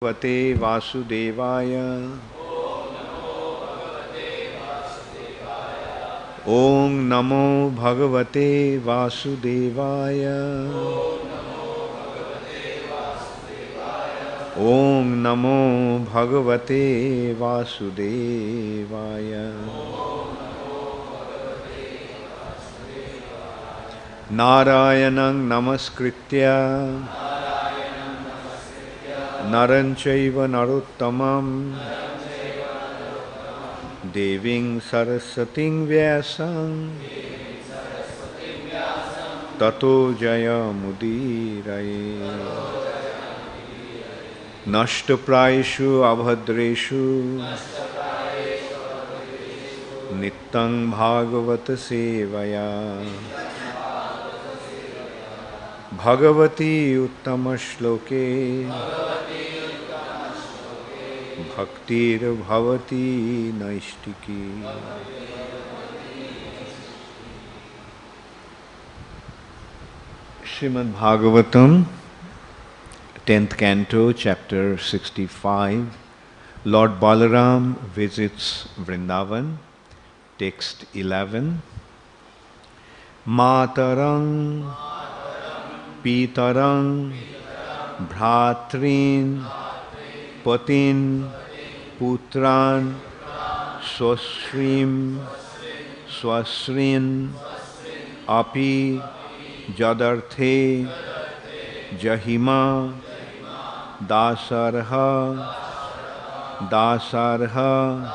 Bhagavate Vasudevaya. Om Namo Bhagavate Vasudevaya. Om Namo Bhagavate Vasudevaya. Narayanang Namaskritya Naranchaiva Narottamam Deving Sarasating Vyasam Tato Jaya Mudiraye Nashtaprayeshu Abhadreshu Nittang Bhagavata Sevaya Bhagavati Uttama Shloke Bhaktir Bhavati Naistiki. Srimad Bhagavatam, 10th Canto, Chapter 65. Lord Balaram visits Vrindavan. Text 11. Matarang Pitarang Bhratrin Patin Putran Swasrim Swasrin Api Jadarthe Jahima Dasarha Dasarha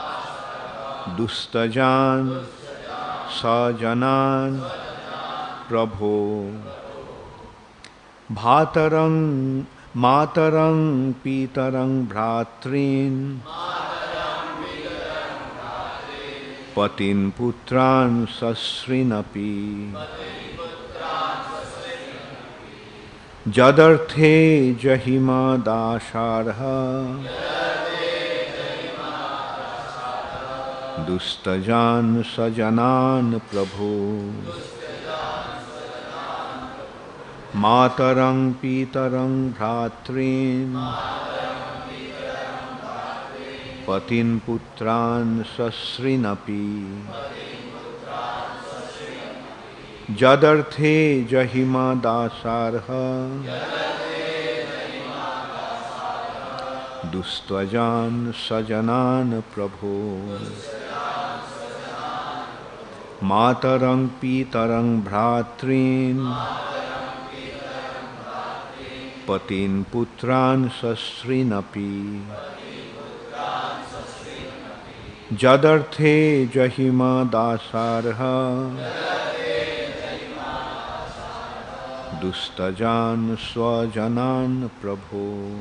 Dustajan Sajanan Prabho Bhatarang Matarang Pitarang Bhratrin Patin Putran Sasrinapi Jadarthe Jahima Dasharha Dustajan Sajanan Prabhu Matarang Pitarang Bhratrin Patin Putran Sasrinapi Jadarthe Jahima Dasarha Dustvajan Sajanan Prabhu Matarang Pitarang Bhratrin Patin Putran Sasrinapi Jadarthe Jahima Dasarha Dustajan Swajanan Prabhu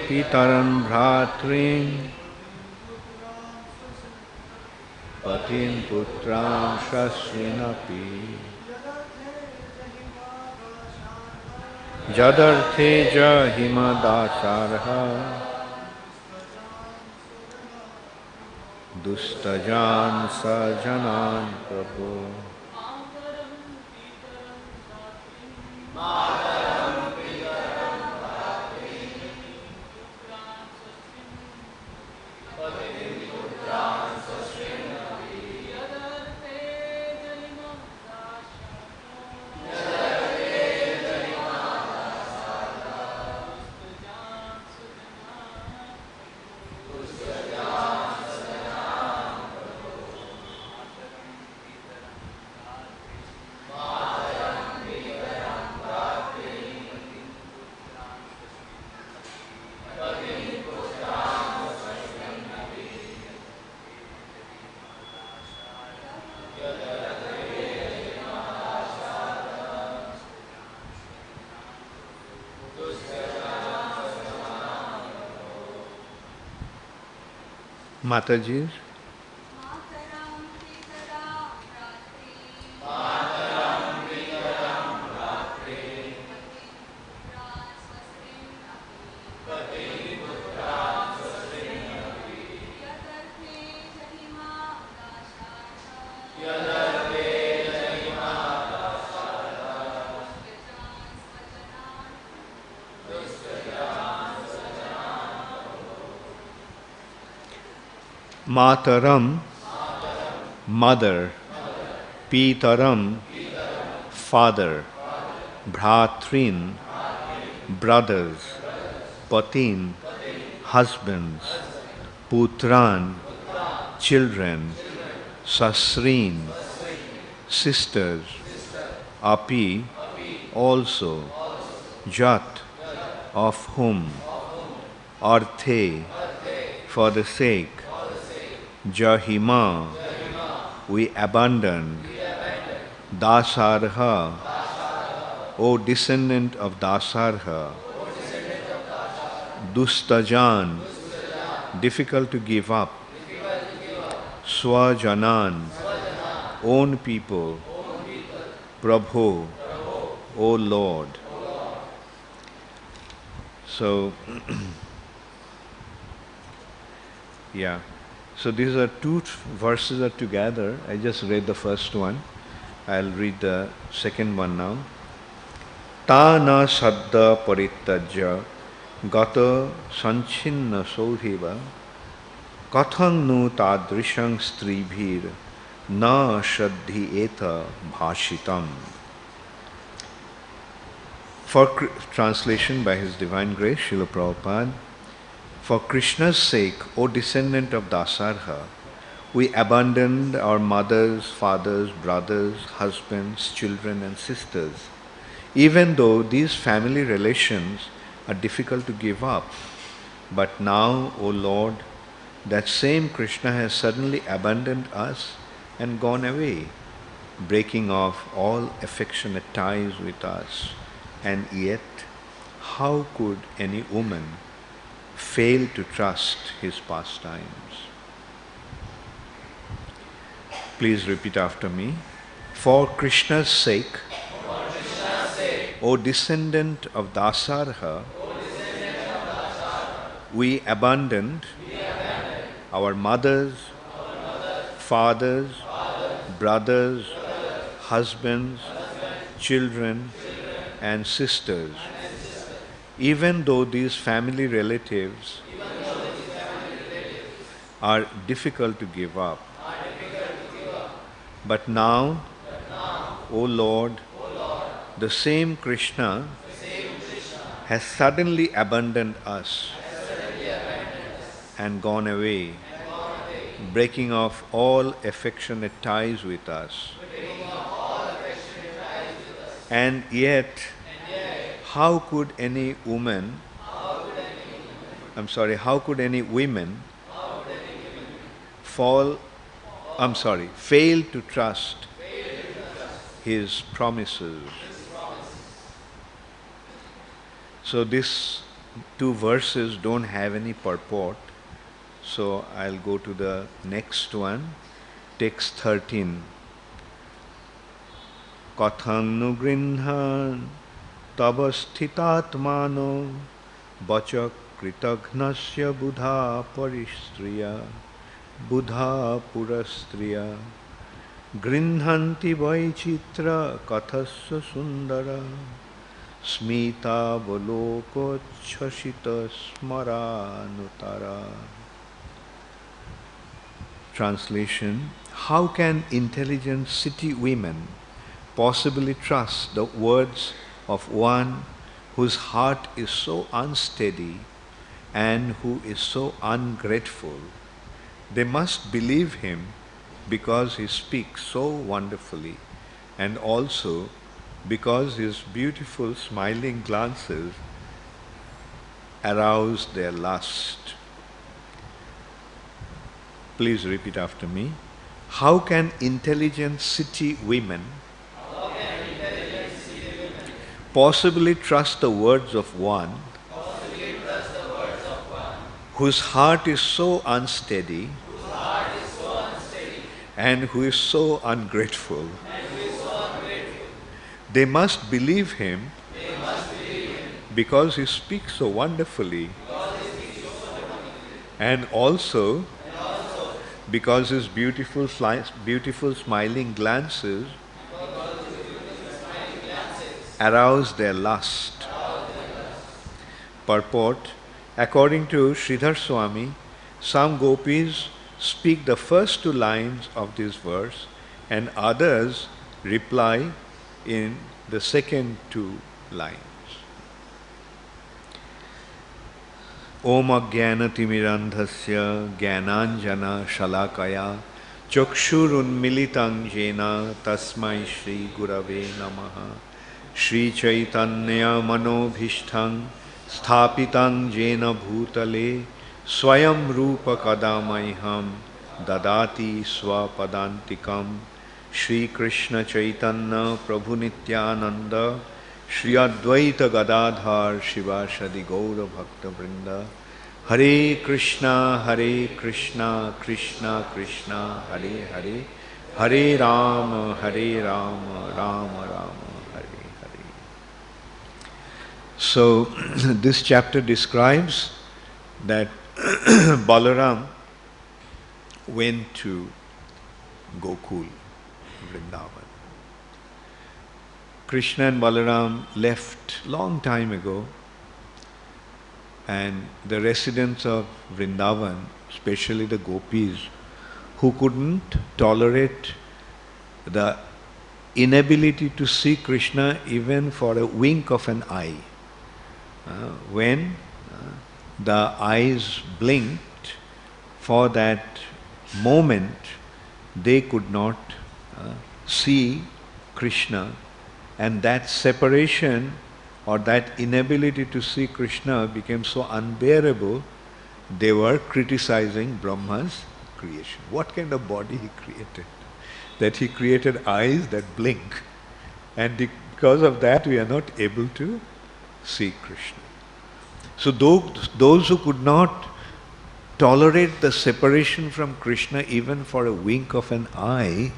Pitaran Bhratrin Patin Putran Sasrinapi Jadarthe Jahima Dasarha Dustajan Sajanan Prabhu Mataji. Mataram, mother. Pitaram, father. Bhratrin, brothers. Patin, husbands. Putran, children. Sasrin, sisters. Api, also. Jat, of whom. Arthe, for the sake. Jahima, we abandoned. Dasarha, O descendant of Dasarha. Dustajan, difficult to give up. Swajanan, own people. Prabhu, O Lord. So, yeah. So these are two verses are together. I just read the first one. I'll read the second one now. Ta na saddha parittajya gata sanchinna saudhiva kathang nu tadrishang stribhir na shaddhi eta bhashitam. For translation by His Divine Grace, Srila Prabhupada. For Krishna's sake, O descendant of Dasarha, we abandoned our mothers, fathers, brothers, husbands, children and sisters, even though these family relations are difficult to give up. But now, O Lord, that same Krishna has suddenly abandoned us and gone away, breaking off all affectionate ties with us. And yet, how could any woman fail to trust his pastimes? Please repeat after me. For Krishna's sake, O descendant of Dasarha, we abandoned our mothers, fathers, brothers, husbands, children, and sisters, even though these family relatives are difficult to give up. But now, O Lord, the same Krishna has suddenly abandoned us and gone away, breaking off all affectionate ties with us. And yet, how could any women fail to trust His promises? So these two verses don't have any purport. So I'll go to the next one, text 13. Kathang nu grinhan tava sthitatmano vacha kritagnasya buddha paristriya buddha purastriya grinhanti vaichitra kathasya sundara smita valoko chashita smaranutara. Translation: how can intelligent city women possibly trust the words of one whose heart is so unsteady and who is so ungrateful? They must believe him because he speaks so wonderfully, and also because his beautiful smiling glances arouse their lust. Please repeat after me. How can intelligent city women possibly trust the words of one whose heart is so unsteady and who is so ungrateful? They must believe him because he speaks so wonderfully, and also because his beautiful smiling glances arouse their lust. Purport: according to Sridhar Swami, some gopis speak the first two lines of this verse and others reply in the second two lines. Om Ajnanatimirandhasya Jnananjana Shalakaya Chakshurunmilitang Jena Tasmai Shri Gurave Namaha Shri Chaitanya Manobhishthang Sthapitang Jena Bhutale Swayam Rupa Kadamaiham Dadati Swapadantikam Shri Krishna Chaitanya Prabhu Nityananda Shri Advaita Gadadhar Shivashadi Gaura Bhakta Vrinda Hare Krishna Krishna Krishna Hare Hare Hare Rama Rama Rama Hare Hare. So this chapter describes that Balaram went to Gokul, Vrindavan. Krishna and Balaram left long time ago, and the residents of Vrindavan, especially the gopis, who couldn't tolerate the inability to see Krishna even for a wink of an eye. When the eyes blinked, for that moment they could not see Krishna, and that separation or that inability to see Krishna became so unbearable, they were criticizing Brahma's creation. What kind of body he created? That he created eyes that blink, and because of that we are not able to see Krishna. So those who could not tolerate the separation from Krishna even for a wink of an eye,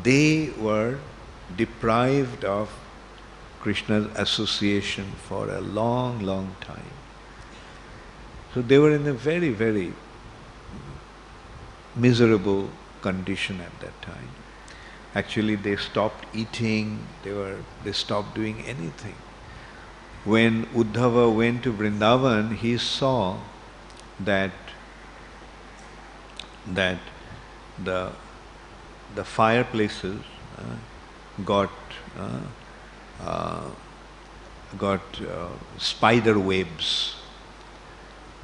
they were deprived of Krishna's association for a long, long time. So they were in a very, very miserable condition at that time. Actually, they stopped eating, they stopped doing anything. When Uddhava went to Vrindavan, he saw that the fireplaces got spider webs.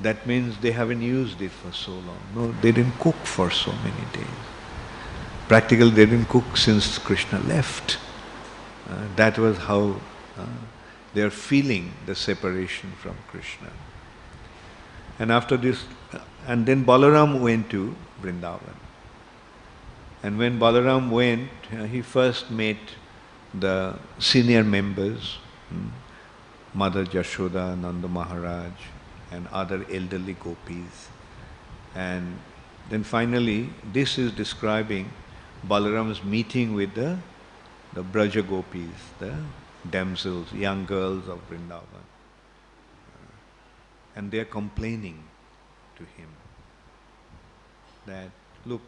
That means they haven't used it for so long. No, they didn't cook for so many days. Practically, they didn't cook since Krishna left. That was how they are feeling the separation from Krishna. And after this, and then Balaram went to Vrindavan. And when Balaram went, he first met the senior members, Mother Jashoda, Nanda Maharaj, and other elderly gopis. And then finally, this is describing Balaram's meeting with the Braja gopis, the damsels, young girls of Vrindavan. And they are complaining to him that, look,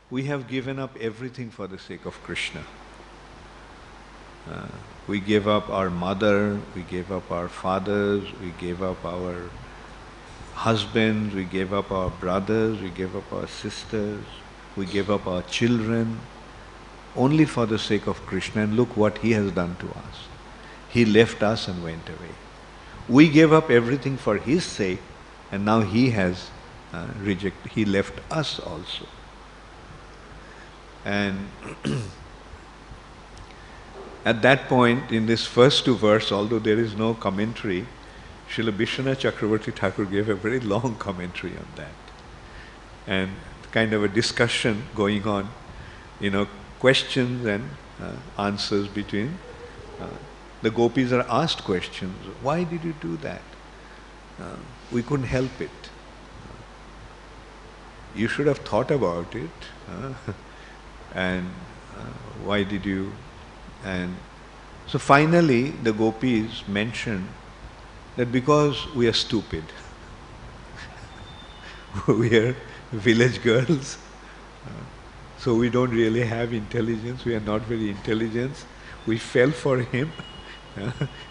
we have given up everything for the sake of Krishna. We gave up our mother, we gave up our fathers, we gave up our husbands, we gave up our brothers, we gave up our sisters, we gave up our children, only for the sake of Krishna. And look what he has done to us. He left us and went away. We gave up everything for his sake, and now he has rejected, he left us also. And at that point, in this first two verses, although there is no commentary, Srila Vishwanath Chakravarti Thakur gave a very long commentary on that. And kind of a discussion going on, questions and answers between. The gopis are asked questions. Why did you do that? We couldn't help it. You should have thought about it. And why did you? And so finally the gopis mentioned that because we are stupid. We are village girls, so we don't really have intelligence, we are not very intelligent. We fell for him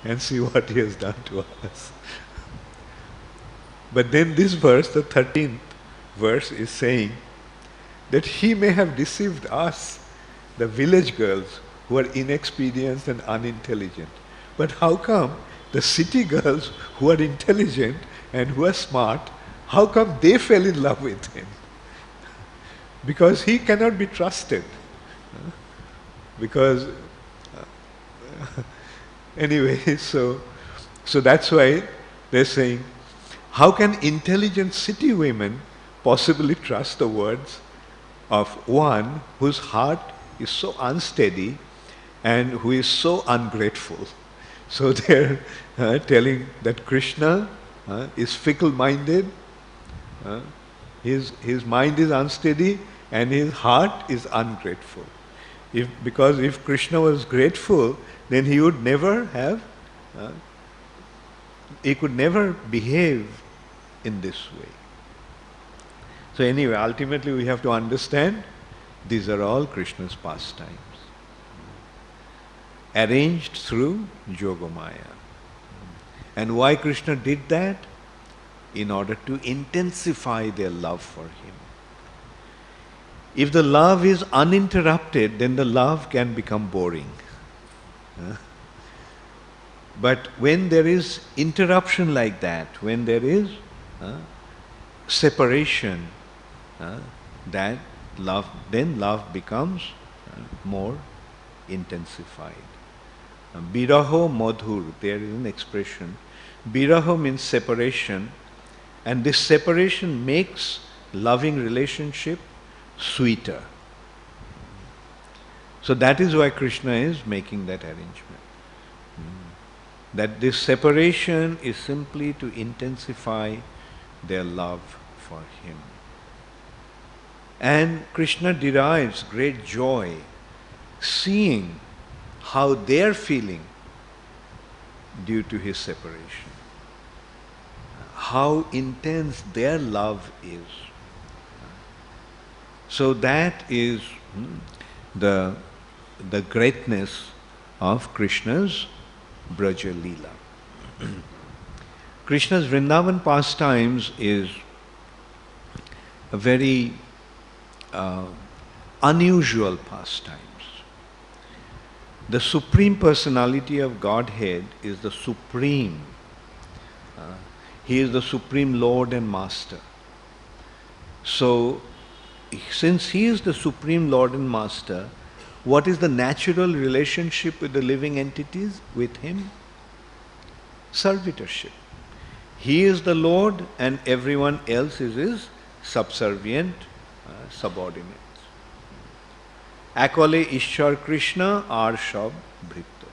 and see what he has done to us. But then this verse, the 13th verse, is saying that he may have deceived us, the village girls who are inexperienced and unintelligent. But how come the city girls who are intelligent and who are smart, how come they fell in love with him? Because he cannot be trusted. Because anyway, so that's why they're saying, how can intelligent city women possibly trust the words of one whose heart is so unsteady and who is so ungrateful? So they're telling that Krishna is fickle-minded, his mind is unsteady and his heart is ungrateful. Because if Krishna was grateful, then he would never have, he could never behave in this way. So anyway, ultimately we have to understand these are all Krishna's pastimes, arranged through Yogamaya. And why Krishna did that? In order to intensify their love for him. If the love is uninterrupted, then the love can become boring. But when there is interruption like that, when there is separation, that love, then love becomes more intensified. Biraho madhur, there is an expression. Biraho means separation, and this separation makes loving relationship sweeter. So that is why Krishna is making that arrangement. That this separation is simply to intensify their love for him. And Krishna derives great joy seeing how they are feeling due to his separation. How intense their love is. So that is the greatness of Krishna's Braja Leela. Krishna's Vrindavan pastimes is a very unusual pastimes. The Supreme Personality of Godhead is the Supreme. He is the Supreme Lord and Master. So, since he is the Supreme Lord and Master, what is the natural relationship with the living entities with him? Servitorship. He is the Lord and everyone else is his subservient subordinates. Akole Ishwar Krishna Arshab Bhritto.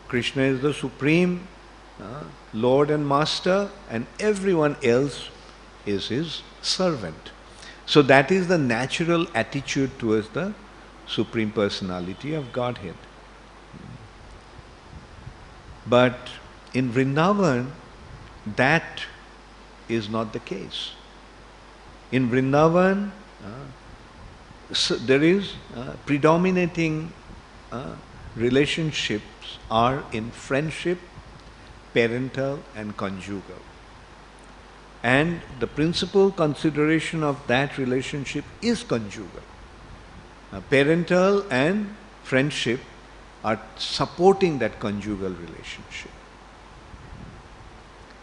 Krishna is the Supreme Lord and Master and everyone else is his servant. So that is the natural attitude towards the Supreme Personality of Godhead. But in Vrindavan, that is not the case. In Vrindavan, there is predominating relationships are in friendship, parental and conjugal. And the principal consideration of that relationship is conjugal. Parental and friendship are supporting that conjugal relationship.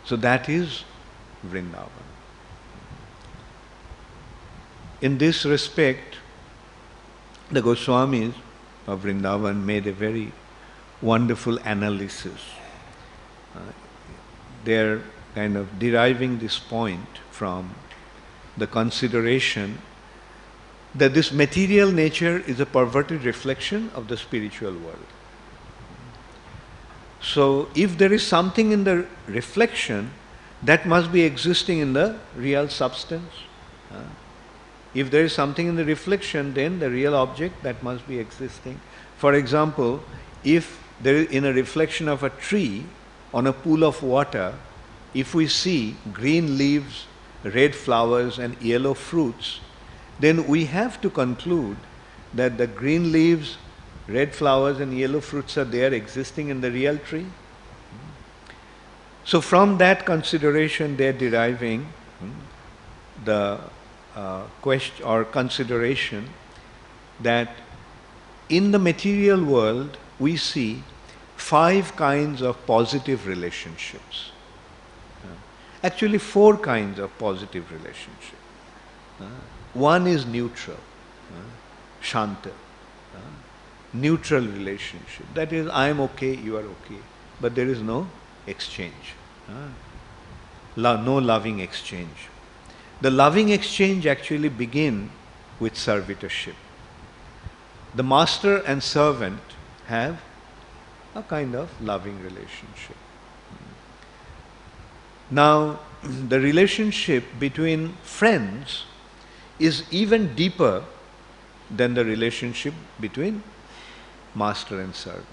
So that is Vrindavan. In this respect, the Goswamis of Vrindavan made a very wonderful analysis. They are kind of deriving this point from the consideration that this material nature is a perverted reflection of the spiritual world. So if there is something in the reflection, that must be existing in the real substance. If there is something in the reflection, then the real object, that must be existing. For example, if there is in a reflection of a tree on a pool of water, if we see green leaves, red flowers and yellow fruits, then we have to conclude that the green leaves, red flowers and yellow fruits are there existing in the real tree. So from that consideration they are deriving the question or consideration that in the material world we see 5 kinds of positive relationships. Actually 4 kinds of positive relationship. One is neutral, shanta, neutral relationship. That is, I am okay, you are okay, but there is no exchange, no loving exchange. The loving exchange actually begin with servitorship. The master and servant have a kind of loving relationship. Now, the relationship between friends is even deeper than the relationship between master and servant.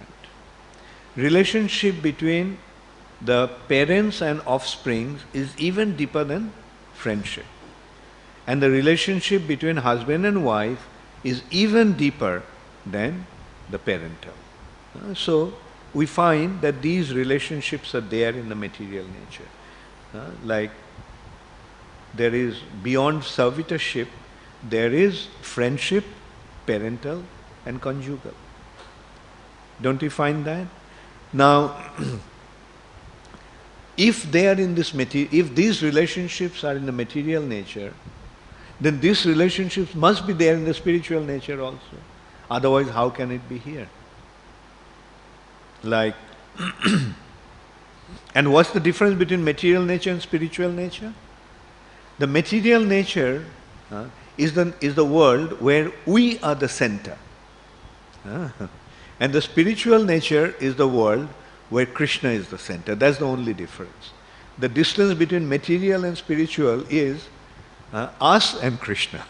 Relationship between the parents and offspring is even deeper than friendship. And the relationship between husband and wife is even deeper than the parental. So we find that these relationships are there in the material nature. Like there is beyond servitorship, there is friendship, parental and conjugal. Don't you find that? Now, if they are in this if these relationships are in the material nature, then these relationships must be there in the spiritual nature also. Otherwise, how can it be here? Like, and what's the difference between material nature and spiritual nature? The material nature is the world where we are the center. And the spiritual nature is the world where Krishna is the center. That's the only difference. The distance between material and spiritual is us and Krishna.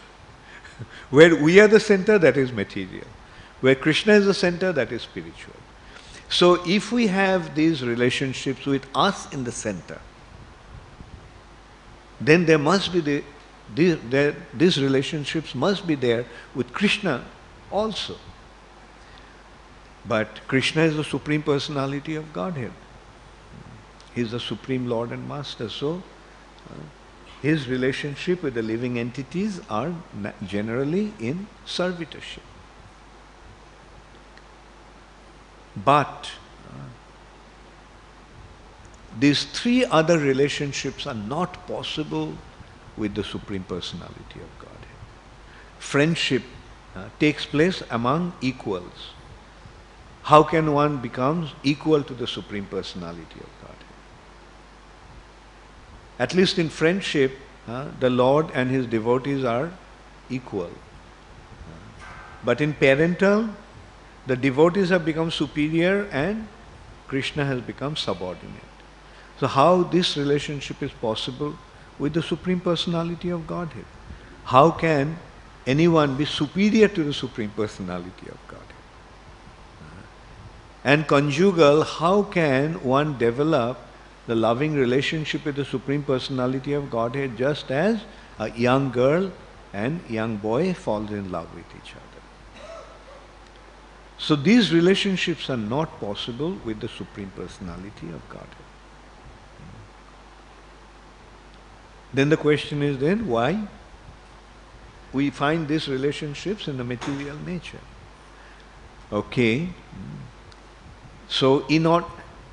Where we are the center, that is material. Where Krishna is the center, that is spiritual. So if we have these relationships with us in the center, then there must be these relationships must be there with Krishna also. But Krishna is the Supreme Personality of Godhead. He is the Supreme Lord and Master. So his relationship with the living entities are generally in servitorship. But these 3 other relationships are not possible with the Supreme Personality of Godhead. Friendship takes place among equals. How can one become equal to the Supreme Personality of Godhead? At least in friendship, the Lord and his devotees are equal. But in parental, the devotees have become superior and Krishna has become subordinate. So how this relationship is possible with the Supreme Personality of Godhead? How can anyone be superior to the Supreme Personality of Godhead? And conjugal, how can one develop the loving relationship with the Supreme Personality of Godhead just as a young girl and young boy falls in love with each other? So these relationships are not possible with the Supreme Personality of Godhead. Then the question is then, why we find these relationships in the material nature? Okay. So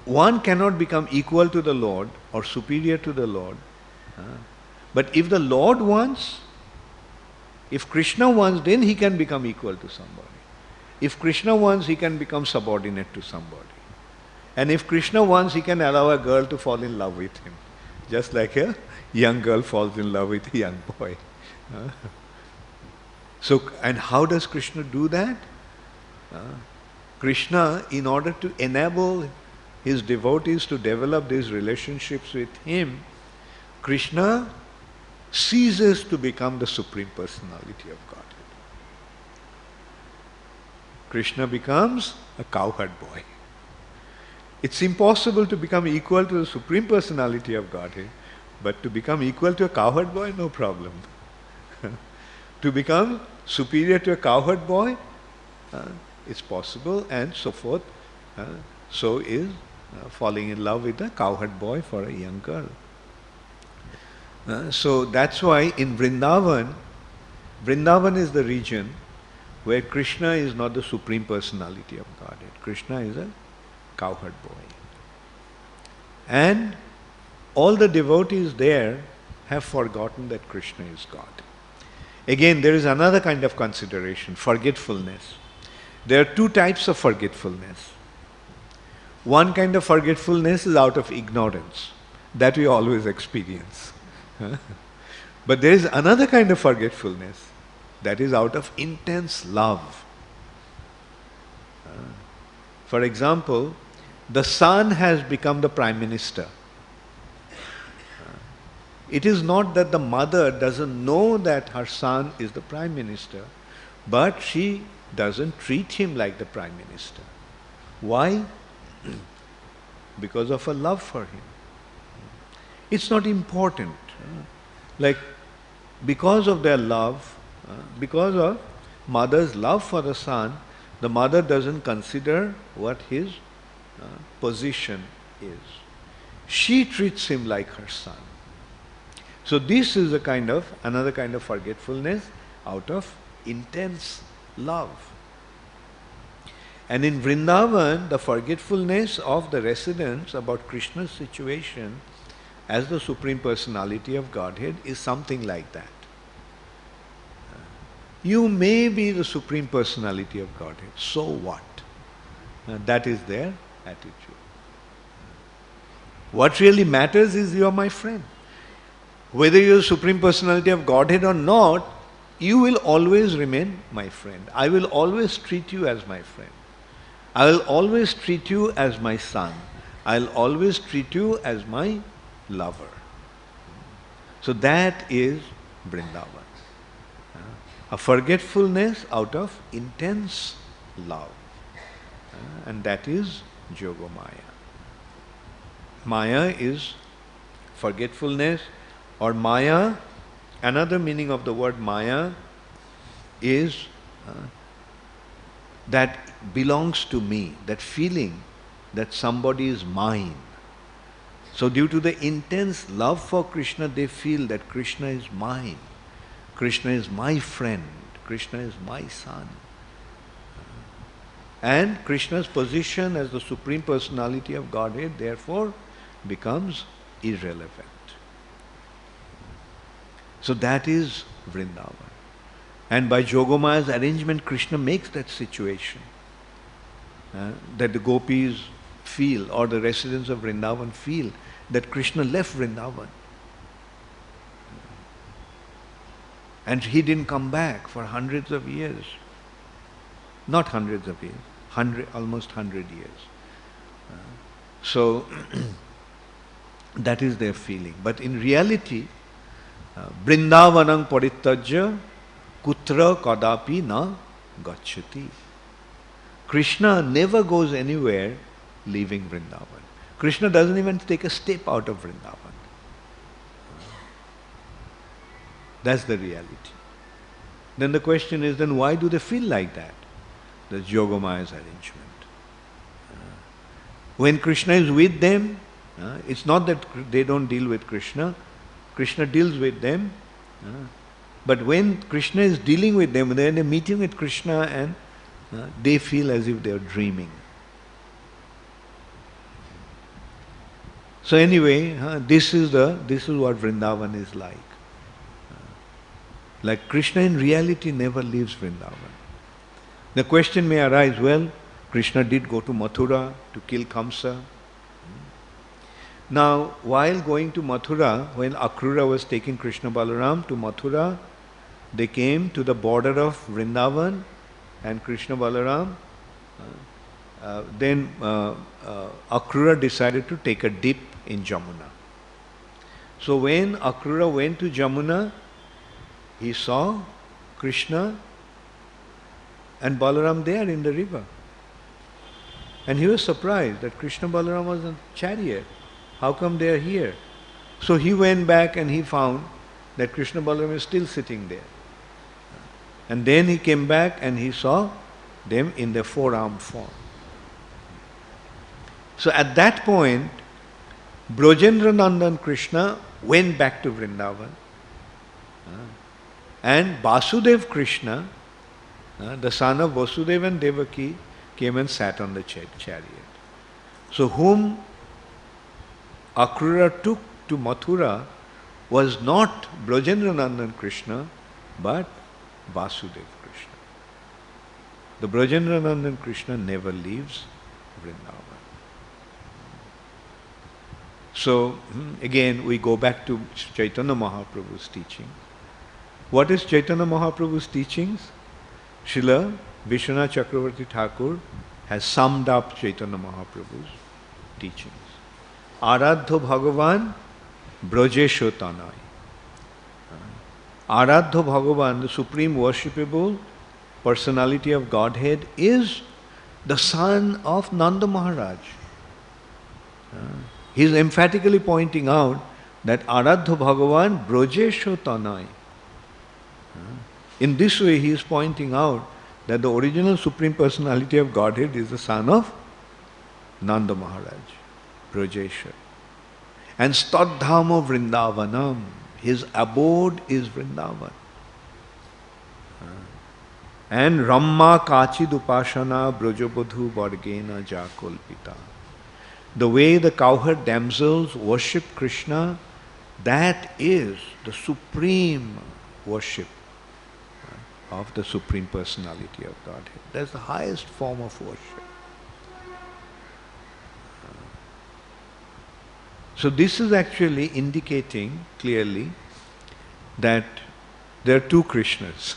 one cannot become equal to the Lord or superior to the Lord. But if the Lord wants, if Krishna wants, then he can become equal to somebody. If Krishna wants, he can become subordinate to somebody. And if Krishna wants, he can allow a girl to fall in love with him. Just like a young girl falls in love with a young boy. So, and how does Krishna do that? Krishna, in order to enable his devotees to develop these relationships with him, Krishna ceases to become the Supreme Personality of Godhead. Krishna becomes a cowherd boy. It's impossible to become equal to the Supreme Personality of Godhead, but to become equal to a cowherd boy, no problem. To become superior to a cowherd boy, it's possible, and so forth. So is falling in love with a cowherd boy for a young girl. So that's why in Vrindavan, Vrindavan is the region where Krishna is not the Supreme Personality of Godhead. Krishna is a cowherd boy. And all the devotees there have forgotten that Krishna is God. Again, there is another kind of consideration, forgetfulness. There are two types of forgetfulness. One kind of forgetfulness is out of ignorance. That we always experience. But there is another kind of forgetfulness that is out of intense love. For example, the son has become the prime minister. It is not that the mother doesn't know that her son is the prime minister, but she doesn't treat him like the prime minister. Why? Because of her love for him. It's not important. Like, because of their love, because of mother's love for the son, the mother doesn't consider what his position is. She treats him like her son. So this is another kind of forgetfulness out of intense love. And in Vrindavan, the forgetfulness of the residents about Krishna's situation as the Supreme Personality of Godhead is something like that. You may be the Supreme Personality of Godhead, so what? That is their attitude. What really matters is you are my friend. Whether you are the Supreme Personality of Godhead or not, you will always remain my friend. I will always treat you as my friend. I will always treat you as my son. I will always treat you as my lover. So that is Vrindavan. A forgetfulness out of intense love. And that is Yogamaya. Maya is forgetfulness, or Maya, another meaning of the word Maya is that belongs to me, that feeling that somebody is mine. So due to the intense love for Krishna, they feel that Krishna is mine. Krishna is my friend. Krishna is my son. And Krishna's position as the Supreme Personality of Godhead therefore becomes irrelevant. So that is Vrindavan. And by Yogomaya's arrangement, Krishna makes that situation. That the gopis feel, or the residents of Vrindavan feel, that Krishna left Vrindavan. And he didn't come back for hundreds of years. Not hundreds of years, almost 100 years. So that is their feeling. But in reality, Vrindavanam parittajya kutra kadapi na gacchati. Krishna never goes anywhere leaving Vrindavan. Krishna doesn't even take a step out of Vrindavan. That's the reality. Then the question is, then why do they feel like that? That's Yogamaya's arrangement. When Krishna is with them, it's not that they don't deal with Krishna. Krishna deals with them. But when Krishna is dealing with them, they're in a meeting with Krishna and they feel as if they are dreaming. So anyway, this is what Vrindavan is like. Like Krishna in reality never leaves Vrindavan. The question may arise, well, Krishna did go to Mathura to kill Kamsa. Now, while going to Mathura, when Akrura was taking Krishna Balaram to Mathura, they came to the border of Vrindavan and Krishna Balaram. Then Akrura decided to take a dip in Jamuna. So when Akrura went to Jamuna, he saw Krishna and Balaram there in the river. And he was surprised that Krishna Balaram was in a chariot. How come they are here? So he went back and he found that Krishna Balaram is still sitting there. And then he came back and he saw them in their four-armed form. So at that point, Brajendra Nandan Krishna went back to Vrindavan. And Vasudev Krishna, the son of Vasudeva and Devaki, came and sat on the chariot. So whom Akrura took to Mathura was not Brajendra Nandan Krishna, but Vasudev Krishna. The Brajendra Nandan Krishna never leaves Vrindavan. So, again, we go back to Chaitanya Mahaprabhu's teaching. What is Chaitanya Mahaprabhu's teachings? Srila Vishwanath Chakravarti Thakur has summed up Chaitanya Mahaprabhu's teachings. Aradho Bhagavan Brajesho Tanai. Aradho Bhagavan, the supreme worshipable personality of Godhead, is the son of Nanda Maharaj. He is emphatically pointing out that Aradho Bhagavan Brajesho Tanai. In this way, he is pointing out that the original Supreme Personality of Godhead is the son of Nanda Maharaj, Brajesha. And Stadhamo Vrindavanam, his abode is Vrindavan. And Ramma Kachid Upashana Brajabodhu Vargena Jakolpita. The way the cowherd damsels worship Krishna, that is the supreme worship of the Supreme Personality of Godhead. That's the highest form of worship. So this is actually indicating clearly that there are two Krishnas.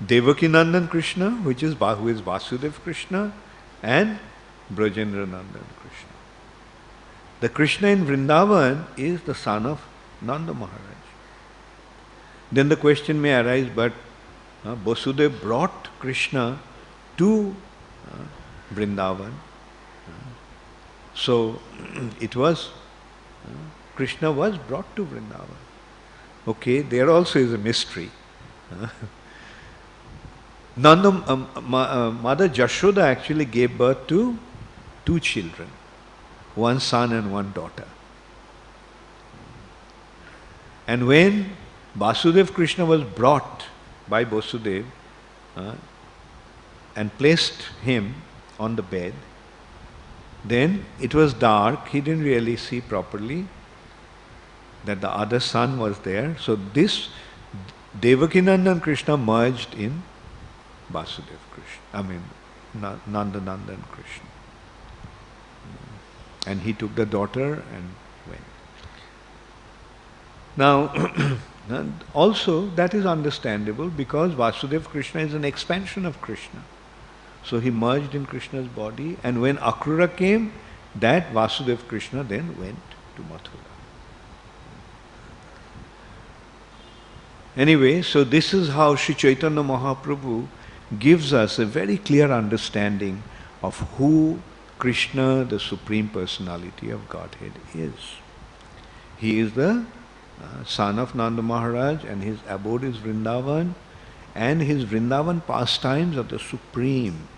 Devaki Nandan Krishna, who is Vasudeva Krishna, and Brajendra Nandan Krishna. The Krishna in Vrindavan is the son of Nanda Maharaj. Then the question may arise, but Vasudeva brought Krishna to Vrindavan. So it was, Krishna was brought to Vrindavan. Okay, there also is a mystery. Mother Jashoda actually gave birth to two children, one son and one daughter. And when Vasudeva Krishna was brought by Vasudeva and placed him on the bed, then it was dark, he didn't really see properly that the other son was there. So this Devakinandan Krishna merged in Vasudeva Krishna, Nanda Nandan Krishna. And he took the daughter and went. Now, also that is understandable because Vasudeva Krishna is an expansion of Krishna. So he merged in Krishna's body, and when Akrura came, that Vasudeva Krishna then went to Mathura. Anyway, so this is how Sri Chaitanya Mahaprabhu gives us a very clear understanding of who Krishna, the Supreme Personality of Godhead, is. He is the son of Nanda Maharaj, and his abode is Vrindavan, and his Vrindavan pastimes are the supreme,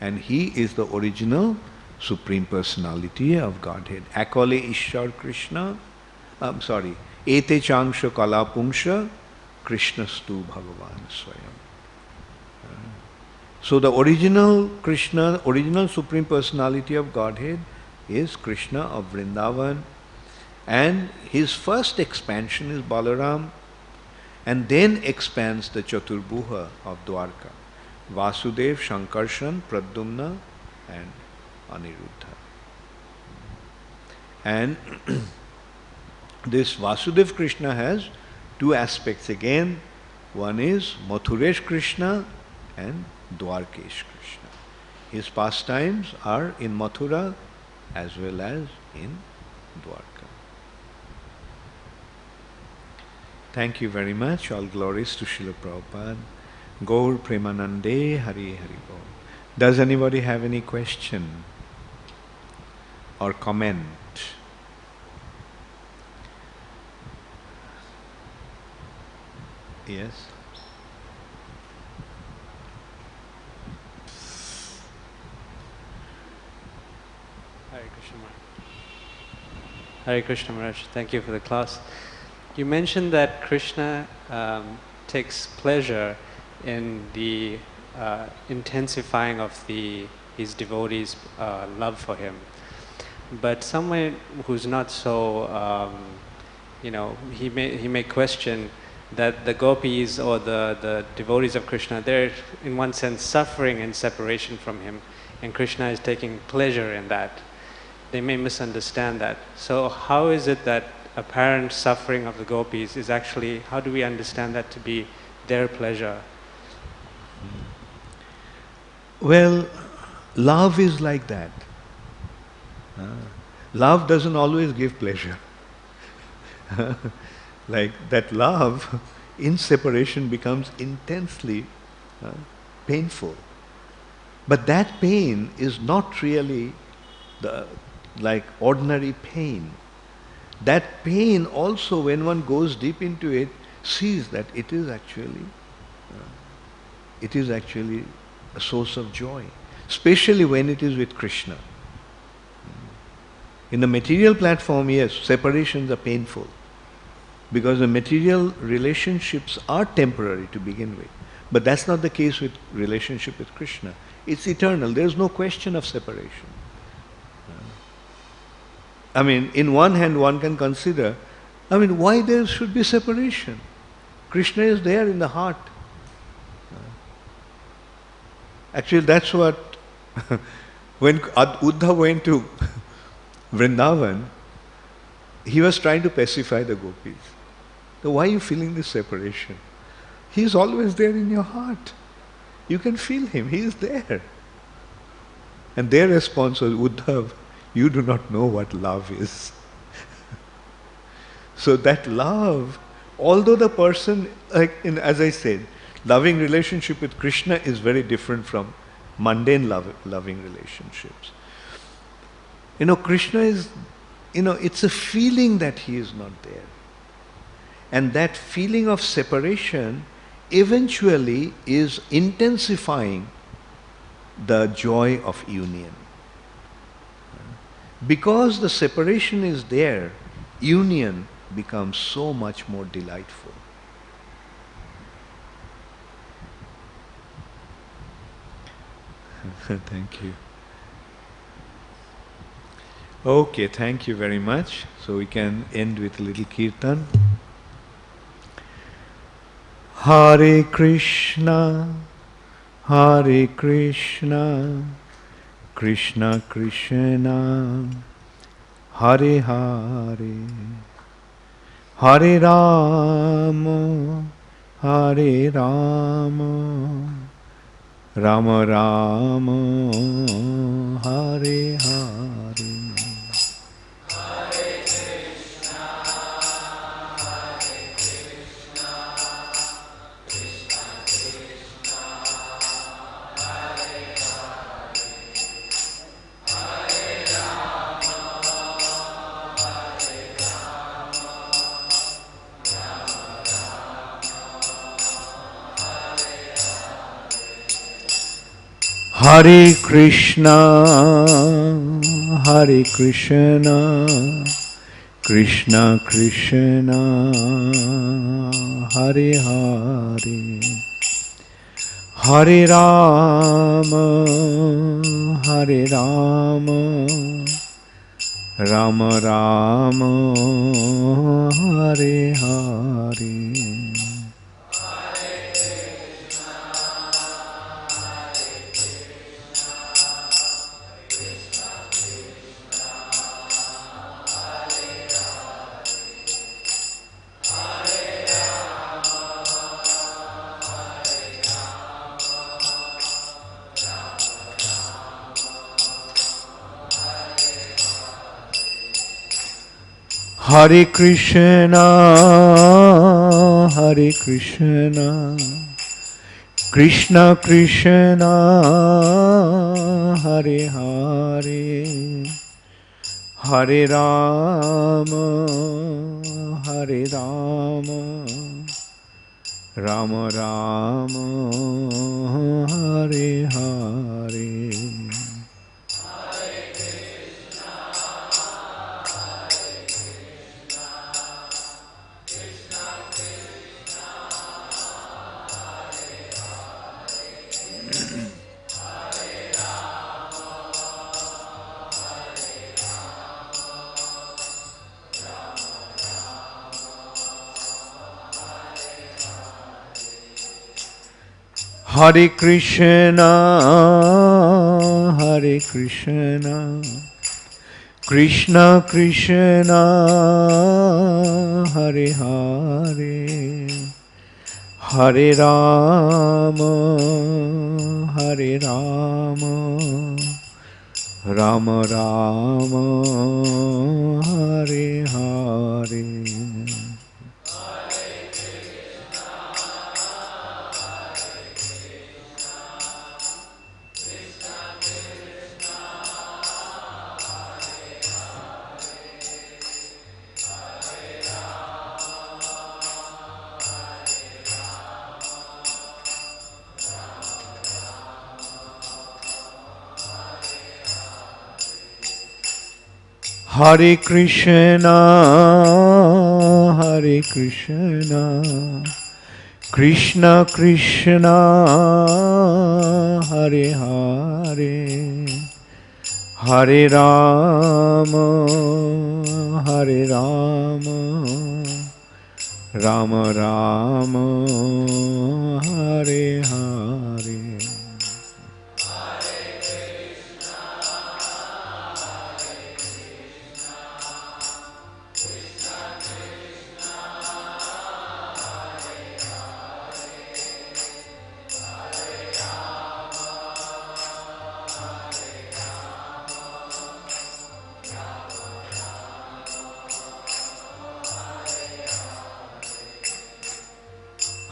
and he is the original Supreme Personality of Godhead. Akale Ishwar Krishna, Ete Changsha Kalapungsha, Krishnastu Bhagavan Swayam. So the original Krishna, original Supreme Personality of Godhead is Krishna of Vrindavan, and his first expansion is Balaram, and then expands the Chaturbhuha of Dwarka, Vasudev, Shankarshan, Pradyumna and Aniruddha. And this Vasudev Krishna has two aspects again. One is Mathuresh Krishna and Dwarkesh Krishna. His pastimes are in Mathura as well as in Dwarka. Thank you very much. All glories to Srila Prabhupada. Gaur Premanande Hari Hari Bol. Does anybody have any question or comment? Yes? Hare Krishna Maharaj, thank you for the class. You mentioned that Krishna takes pleasure in the intensifying of his devotees' love for him. But someone who's not so, he may question that the gopis or the devotees of Krishna, they're in one sense suffering in separation from him, and Krishna is taking pleasure in that. They may misunderstand that. So how is it that apparent suffering of the gopis is actually, how do we understand that to be their pleasure? Well, love is like that. Love doesn't always give pleasure. Like that love in separation becomes intensely painful. But that pain is not really like ordinary pain. That pain also, when one goes deep into it, sees that it is actually a source of joy, especially when it is with Krishna. In the material platform, yes, separations are painful because the material relationships are temporary to begin with. But that's not the case with relationship with Krishna. It's eternal. There is no question of separation. I mean, in one hand, one can consider, why there should be separation? Krishna is there in the heart. Actually, that's what, when Uddhava went to Vrindavan, he was trying to pacify the gopis. So why are you feeling this separation? He is always there in your heart. You can feel him, he is there. And their response was, Uddhava, you do not know what love is. So that love, although the person, as I said, loving relationship with Krishna is very different from mundane loving relationships. Krishna is, it's a feeling that he is not there. And that feeling of separation eventually is intensifying the joy of union. Because the separation is there, union becomes so much more delightful. Thank you. Okay, thank you very much. So we can end with a little kirtan. Hare Krishna, Hare Krishna, Krishna Krishna, Hare Hare, Hare Rama, Hare Rama, Rama Rama, Hare Hare. Hare Krishna, Hare Krishna, Krishna Krishna, Hare Hare, Hare Rama, Hare Rama, Rama Rama, Hare Hare. Hare Krishna, Hare Krishna, Krishna Krishna, Hare Hare, Hare Rama, Hare Rama, Rama Rama, Hare Hare. Hare Krishna, Hare Krishna, Hare Krishna, Krishna Krishna, Hare Hare, Hare Rama, Hare Rama, Rama Rama, Hare Hare. Hare Krishna, Hare Krishna, Krishna Krishna, Hare Hare, Hare Rama, Hare Rama, Rama Rama, Hare Hare.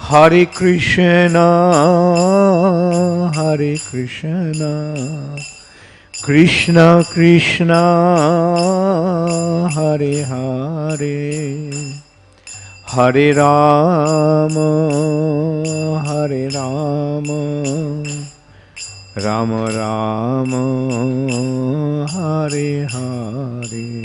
Hare Krishna, Hare Krishna, Krishna Krishna, Hare Hare, Hare Rama, Hare Rama, Rama Rama, Hare Hare.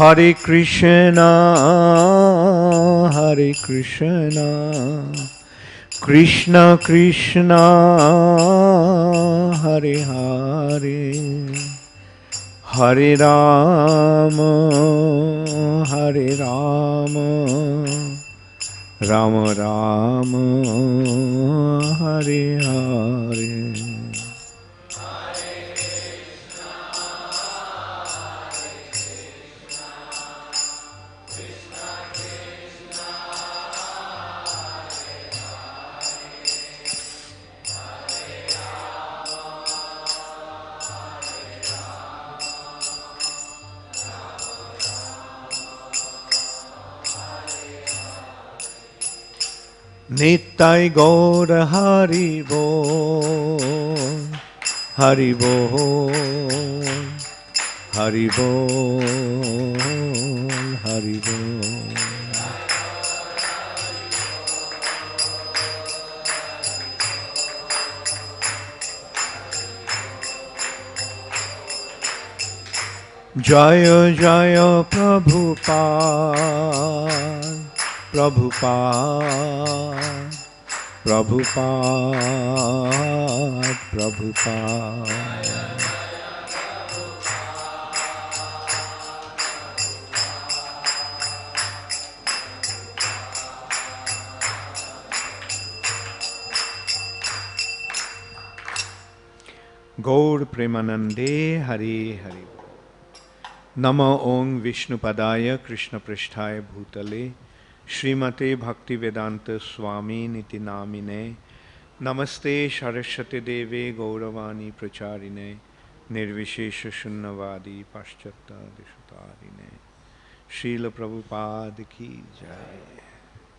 Hare Krishna, Hare Krishna, Krishna Krishna, Hare Hare, Hare Rama, Hare Rama, Rama Rama, Hare Hare. Nittai Gaur Hari Bol, Hari Bol, Hari Bol, Hari Bol. Jaya Jaya Prabhupada, Prabhupada, Prabhupada, Prabhupada. Gaur Premanande Hari Hari. Nama Om Vishnupadaya Krishna Pristhaya Bhutale Srimate Bhaktivedanta Swami Niti Namine Namaste Saraswati Deve Gauravani Pracharine Nirvishesha Shunnavadi Paschata Dishutarine Srila Prabhupada Ki Jai.